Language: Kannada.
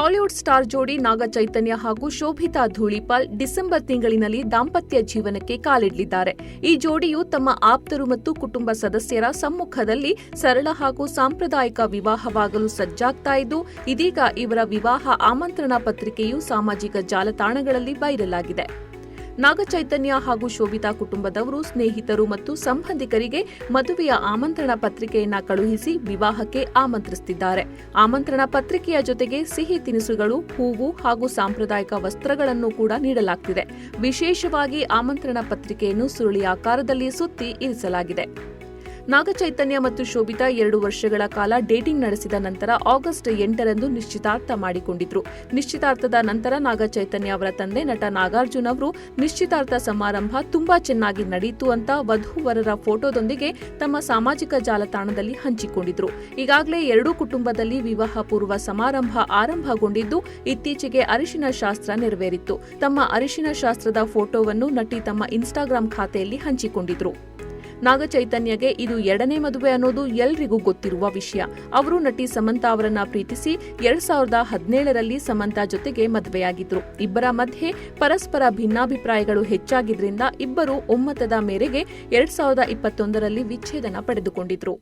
ಟಾಲಿವುಡ್ ಸ್ಟಾರ್ ಜೋಡಿ ನಾಗ ಚೈತನ್ಯ ಹಾಗೂ ಶೋಭಿತಾ ಧೂಳಿಪಾಲ್ ಡಿಸೆಂಬರ್ ತಿಂಗಳಿನಲ್ಲಿ ದಾಂಪತ್ಯ ಜೀವನಕ್ಕೆ ಕಾಲಿಡಲಿದ್ದಾರೆ. ಈ ಜೋಡಿಯು ತಮ್ಮ ಆಪ್ತರು ಮತ್ತು ಕುಟುಂಬ ಸದಸ್ಯರ ಸಮ್ಮುಖದಲ್ಲಿ ಸರಳ ಹಾಗೂ ಸಾಂಪ್ರದಾಯಿಕ ವಿವಾಹವಾಗಲು ಸಜ್ಜಾಗ್ತಾ ಇದ್ದು, ಇದೀಗ ಇವರ ವಿವಾಹ ಆಮಂತ್ರಣ ಪತ್ರಿಕೆಯು ಸಾಮಾಜಿಕ ಜಾಲತಾಣಗಳಲ್ಲಿ ವೈರಲ್ ಆಗಿದೆ. ನಾಗ ಚೈತನ್ಯ ಹಾಗೂ ಶೋಭಿತಾ ಕುಟುಂಬದವರು ಸ್ನೇಹಿತರು ಮತ್ತು ಸಂಬಂಧಿಕರಿಗೆ ಮದುವೆಯ ಆಮಂತ್ರಣ ಪತ್ರಿಕೆಯನ್ನ ಕಳುಹಿಸಿ ವಿವಾಹಕ್ಕೆ ಆಮಂತ್ರಿಸುತ್ತಿದ್ದಾರೆ. ಆಮಂತ್ರಣ ಪತ್ರಿಕೆಯ ಜೊತೆಗೆ ಸಿಹಿ ತಿನಿಸುಗಳು, ಹೂವು ಹಾಗೂ ಸಾಂಪ್ರದಾಯಿಕ ವಸ್ತ್ರಗಳನ್ನು ಕೂಡ ನೀಡಲಾಗುತ್ತಿದೆ. ವಿಶೇಷವಾಗಿ ಆಮಂತ್ರಣ ಪತ್ರಿಕೆಯನ್ನು ಸುರುಳಿ ಆಕಾರದಲ್ಲಿ ಸುತ್ತಿ ಇರಿಸಲಾಗಿದೆ. ನಾಗ ಚೈತನ್ಯ ಮತ್ತು ಶೋಭಿತಾ 2 ವರ್ಷಗಳ ಕಾಲ ಡೇಟಿಂಗ್ ನಡೆಸಿದ ನಂತರ ಆಗಸ್ಟ್ 8ರಂದು ನಿಶ್ಚಿತಾರ್ಥ ಮಾಡಿಕೊಂಡಿದ್ರು. ನಿಶ್ಚಿತಾರ್ಥದ ನಂತರ ನಾಗ ಚೈತನ್ಯ ಅವರ ತಂದೆ ನಟ ನಾಗಾರ್ಜುನ್ ಅವರು ನಿಶ್ಚಿತಾರ್ಥ ಸಮಾರಂಭ ತುಂಬಾ ಚೆನ್ನಾಗಿ ನಡೆಯಿತು ಅಂತ ವಧು-ವರರ ಫೋಟೋದೊಂದಿಗೆ ತಮ್ಮ ಸಾಮಾಜಿಕ ಜಾಲತಾಣದಲ್ಲಿ ಹಂಚಿಕೊಂಡಿದ್ರು. ಈಗಾಗಲೇ ಎರಡೂ ಕುಟುಂಬದಲ್ಲಿ ವಿವಾಹ ಪೂರ್ವ ಸಮಾರಂಭ ಆರಂಭಗೊಂಡಿದ್ದು, ಇತ್ತೀಚೆಗೆ ಅರಿಶಿನ ಶಾಸ್ತ್ರ ನೆರವೇರಿತ್ತು. ತಮ್ಮ ಅರಿಶಿನ ಶಾಸ್ತ್ರದ ಫೋಟೋವನ್ನು ನಟಿ ತಮ್ಮ ಇನ್ಸ್ಟಾಗ್ರಾಂ ಖಾತೆಯಲ್ಲಿ ಹಂಚಿಕೊಂಡಿದ್ರು. ನಾಗ ಚೈತನ್ಯಗೆ ಇದು 2ನೇ ಮದುವೆ ಅನ್ನೋದು ಎಲ್ರಿಗೂ ಗೊತ್ತಿರುವ ವಿಷಯ. ಅವರು ನಟಿ ಸಮಂತಾ ಅವರನ್ನ ಪ್ರೀತಿಸಿ 2017ರಲ್ಲಿ ಸಮಂತಾ ಜೊತೆಗೆ ಮದುವೆಯಾಗಿದ್ರು. ಇಬ್ಬರ ಮಧ್ಯೆ ಪರಸ್ಪರ ಭಿನ್ನಾಭಿಪ್ರಾಯಗಳು ಹೆಚ್ಚಾಗಿದ್ರಿಂದ ಇಬ್ಬರು ಒಮ್ಮತದ ಮೇರೆಗೆ 2021ರಲ್ಲಿ ವಿಚ್ಛೇದನ ಪಡೆದುಕೊಂಡಿದ್ರು.